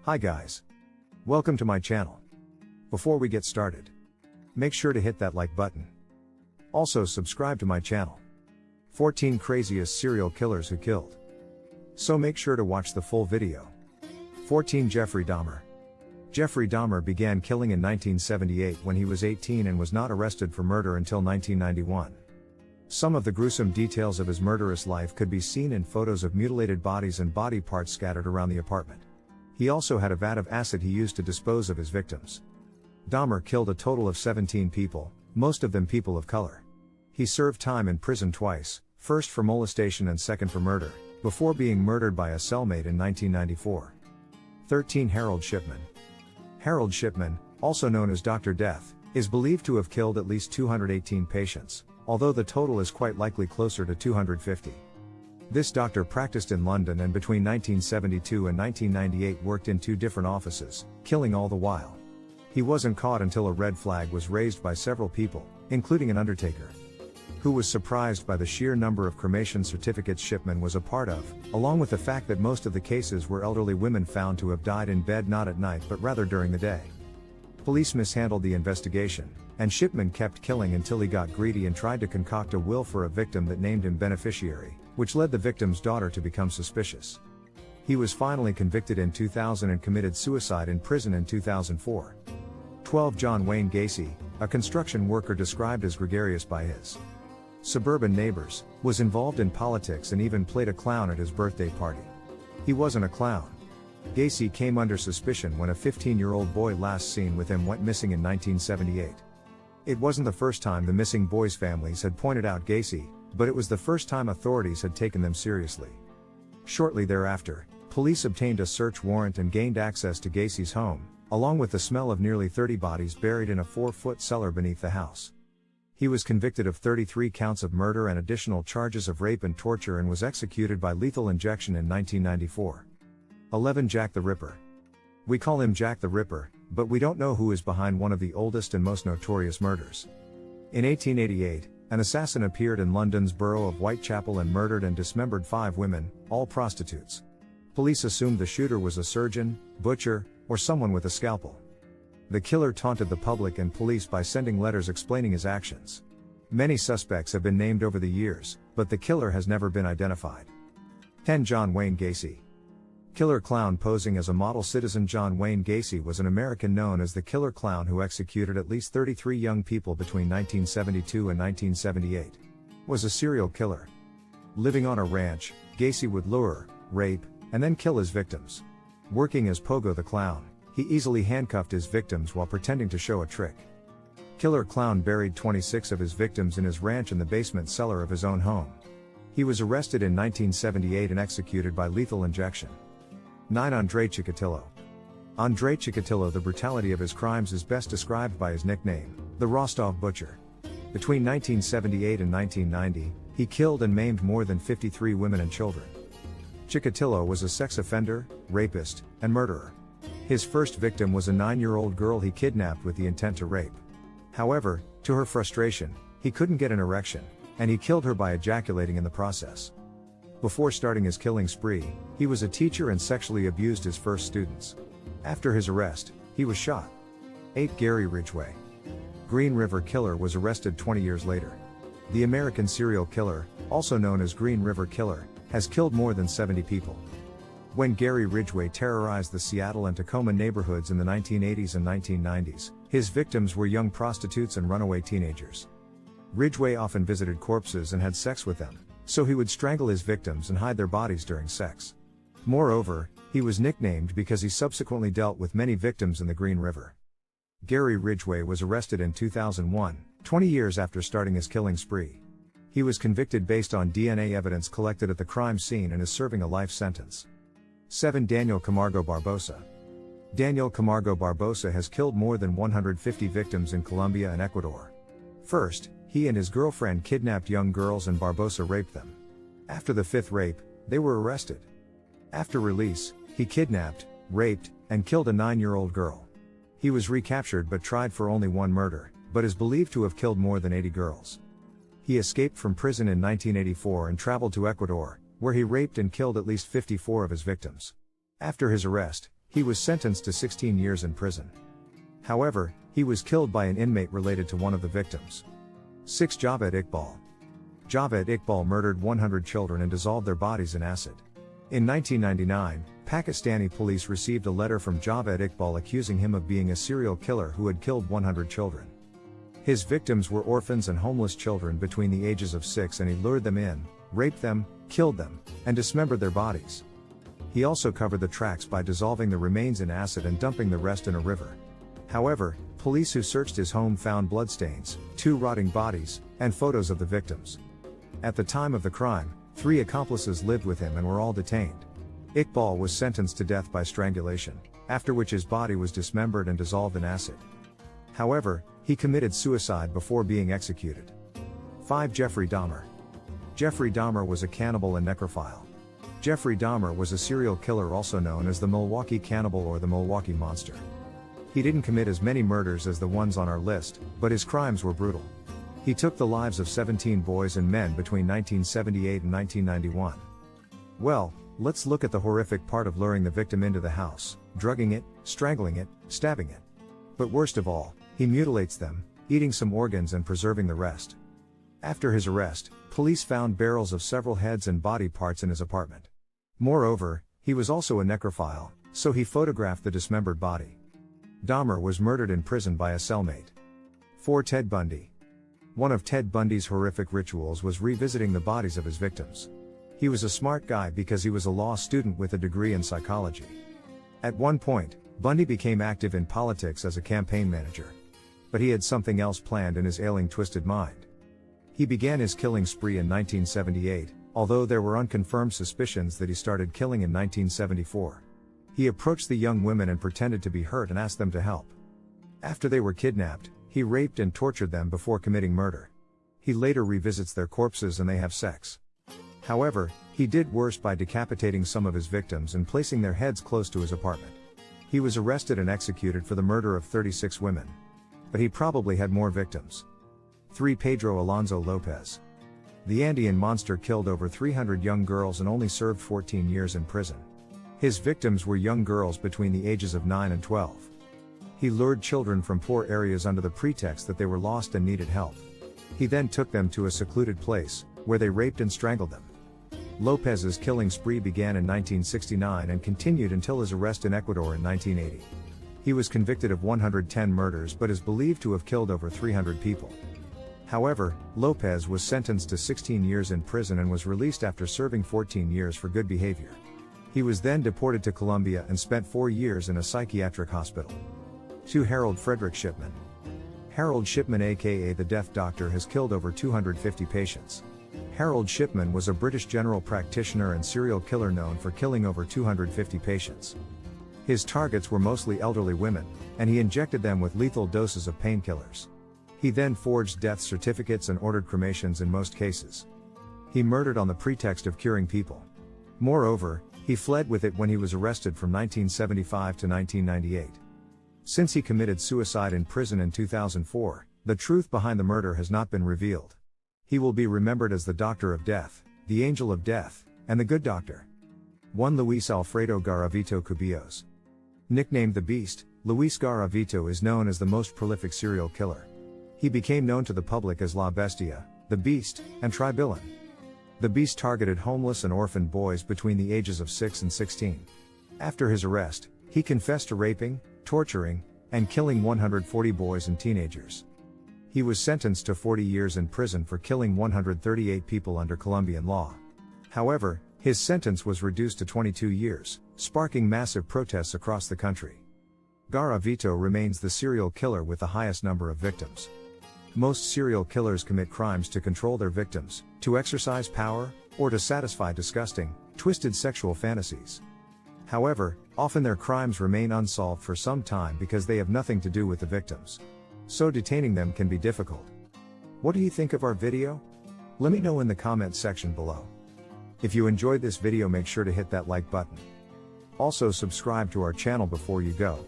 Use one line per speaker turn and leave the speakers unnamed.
Hi guys. Welcome to my channel. Before we get started, make sure to hit that like button. Also subscribe to my channel. 14 craziest serial killers who killed. So make sure to watch the full video. 14 Jeffrey Dahmer. Jeffrey Dahmer began killing in 1978 when he was 18 and was not arrested for murder until 1991. Some of the gruesome details of his murderous life could be seen in photos of mutilated bodies and body parts scattered around the apartment. He also had a vat of acid he used to dispose of his victims. Dahmer killed a total of 17 people, most of them people of color. He served time in prison twice, first for molestation and second for murder, before being murdered by a cellmate in 1994. 13 Harold Shipman. Harold Shipman, also known as Dr. Death, is believed to have killed at least 218 patients, although the total is quite likely closer to 250. This doctor practiced in London and between 1972 and 1998 worked in 2 different offices, killing all the while. He wasn't caught until a red flag was raised by several people, including an undertaker, who was surprised by the sheer number of cremation certificates Shipman was a part of, along with the fact that most of the cases were elderly women found to have died in bed not at night but rather during the day. Police mishandled the investigation, and Shipman kept killing until he got greedy and tried to concoct a will for a victim that named him beneficiary, which led the victim's daughter to become suspicious. He was finally convicted in 2000 and committed suicide in prison in 2004. 12 John Wayne Gacy, a construction worker described as gregarious by his suburban neighbors, was involved in politics and even played a clown at his birthday party. He wasn't a clown. Gacy came under suspicion when a 15-year-old boy last seen with him went missing in 1978. It wasn't the first time the missing boys' families had pointed out Gacy, but it was the first time authorities had taken them seriously. Shortly thereafter, police obtained a search warrant and gained access to Gacy's home, along with the smell of nearly 30 bodies buried in a 4-foot cellar beneath the house. He was convicted of 33 counts of murder and additional charges of rape and torture and was executed by lethal injection in 1994. 11 Jack the Ripper. We call him Jack the Ripper, but we don't know who is behind one of the oldest and most notorious murders. In 1888, an assassin appeared in London's borough of Whitechapel and murdered and dismembered 5 women, all prostitutes. Police assumed the shooter was a surgeon, butcher, or someone with a scalpel. The killer taunted the public and police by sending letters explaining his actions. Many suspects have been named over the years, but the killer has never been identified. 10 John Wayne Gacy. Killer clown posing as a model citizen. John Wayne Gacy was an American known as the Killer Clown who executed at least 33 young people between 1972 and 1978. Was a serial killer. Living on a ranch, Gacy would lure, rape, and then kill his victims. Working as Pogo the Clown, he easily handcuffed his victims while pretending to show a trick. Killer Clown buried 26 of his victims in his ranch in the basement cellar of his own home. He was arrested in 1978 and executed by lethal injection. 9 Andre Chikatilo. Andre Chikatilo. The brutality of his crimes is best described by his nickname, the Rostov Butcher. Between 1978 and 1990, he killed and maimed more than 53 women and children. Chikatilo was a sex offender, rapist, and murderer. His first victim was a 9-year-old girl he kidnapped with the intent to rape. However, to her frustration, he couldn't get an erection, and he killed her by ejaculating in the process. Before starting his killing spree, he was a teacher and sexually abused his first students. After his arrest, he was shot. 8 Gary Ridgway. Green River Killer was arrested 20 years later. The American serial killer, also known as Green River Killer, has killed more than 70 people. When Gary Ridgway terrorized the Seattle and Tacoma neighborhoods in the 1980s and 1990s, his victims were young prostitutes and runaway teenagers. Ridgway often visited corpses and had sex with them, so he would strangle his victims and hide their bodies during sex. Moreover, he was nicknamed because he subsequently dealt with many victims in the Green River. Gary Ridgway was arrested in 2001, 20 years after starting his killing spree. He was convicted based on DNA evidence collected at the crime scene and is serving a life sentence. 7 Daniel Camargo Barbosa. Daniel Camargo Barbosa has killed more than 150 victims in Colombia and Ecuador. First, he and his girlfriend kidnapped young girls and Barbosa raped them. After the 5th rape, they were arrested. After release, he kidnapped, raped, and killed a 9-year-old girl. He was recaptured but tried for only 1 murder, but is believed to have killed more than 80 girls. He escaped from prison in 1984 and traveled to Ecuador, where he raped and killed at least 54 of his victims. After his arrest, He was sentenced to 16 years in prison. However, he was killed by an inmate related to one of the victims. 6. Javed Iqbal. Javed Iqbal murdered 100 children and dissolved their bodies in acid. In 1999, Pakistani police received a letter from Javed Iqbal accusing him of being a serial killer who had killed 100 children. His victims were orphans and homeless children between the ages of 6, and he lured them in, raped them, killed them, and dismembered their bodies. He also covered the tracks by dissolving the remains in acid and dumping the rest in a river. However, police who searched his home found bloodstains, 2 rotting bodies, and photos of the victims. At the time of the crime, 3 accomplices lived with him and were all detained. Iqbal was sentenced to death by strangulation, after which his body was dismembered and dissolved in acid. However, he committed suicide before being executed. 5. Jeffrey Dahmer. Jeffrey Dahmer was a cannibal and necrophile. Jeffrey Dahmer was a serial killer also known as the Milwaukee Cannibal or the Milwaukee Monster. He didn't commit as many murders as the ones on our list, but his crimes were brutal. He took the lives of 17 boys and men between 1978 and 1991. Well, let's look at the horrific part of luring the victim into the house, drugging it, strangling it, stabbing it. But worst of all, he mutilates them, eating some organs and preserving the rest. After his arrest, police found barrels of several heads and body parts in his apartment. Moreover, he was also a necrophile, so he photographed the dismembered body. Dahmer was murdered in prison by a cellmate. 4. Ted Bundy. One of Ted Bundy's horrific rituals was revisiting the bodies of his victims. He was a smart guy because he was a law student with a degree in psychology. At one point, Bundy became active in politics as a campaign manager. But he had something else planned in his ailing, twisted mind. He began his killing spree in 1978, although there were unconfirmed suspicions that he started killing in 1974. He approached the young women and pretended to be hurt and asked them to help. After they were kidnapped, he raped and tortured them before committing murder. He later revisits their corpses and they have sex. However, he did worse by decapitating some of his victims and placing their heads close to his apartment. He was arrested and executed for the murder of 36 women. But he probably had more victims. 3. Pedro Alonso Lopez. The Andean monster killed over 300 young girls and only served 14 years in prison. His victims were young girls between the ages of 9 and 12. He lured children from poor areas under the pretext that they were lost and needed help. He then took them to a secluded place, where they raped and strangled them. Lopez's killing spree began in 1969 and continued until his arrest in Ecuador in 1980. He was convicted of 110 murders but is believed to have killed over 300 people. However, Lopez was sentenced to 16 years in prison and was released after serving 14 years for good behavior. He was then deported to Colombia and spent 4 years in a psychiatric hospital. 2. Harold Frederick Shipman. Harold Shipman aka the Death Doctor has killed over 250 patients. Harold Shipman was a British general practitioner and serial killer known for killing over 250 patients. His targets were mostly elderly women, and he injected them with lethal doses of painkillers. He then forged death certificates and ordered cremations in most cases. He murdered on the pretext of curing people. Moreover, he fled with it when he was arrested from 1975 to 1998. Since he committed suicide in prison in 2004, the truth behind the murder has not been revealed. He will be remembered as the Doctor of Death, the Angel of Death, and the Good Doctor. 1. Luis Alfredo Garavito Cubillos. Nicknamed the Beast, Luis Garavito is known as the most prolific serial killer. He became known to the public as La Bestia, the Beast, and Tribilon. The Beast targeted homeless and orphaned boys between the ages of 6 and 16. After his arrest, he confessed to raping, torturing, and killing 140 boys and teenagers. He was sentenced to 40 years in prison for killing 138 people under Colombian law. However, his sentence was reduced to 22 years, sparking massive protests across the country. Garavito remains the serial killer with the highest number of victims. Most serial killers commit crimes to control their victims, to exercise power, or to satisfy disgusting, twisted sexual fantasies. However, often their crimes remain unsolved for some time because they have nothing to do with the victims. So detaining them can be difficult. What do you think of our video? Let me know in the comments section below. If you enjoyed this video, make sure to hit that like button. Also subscribe to our channel before you go.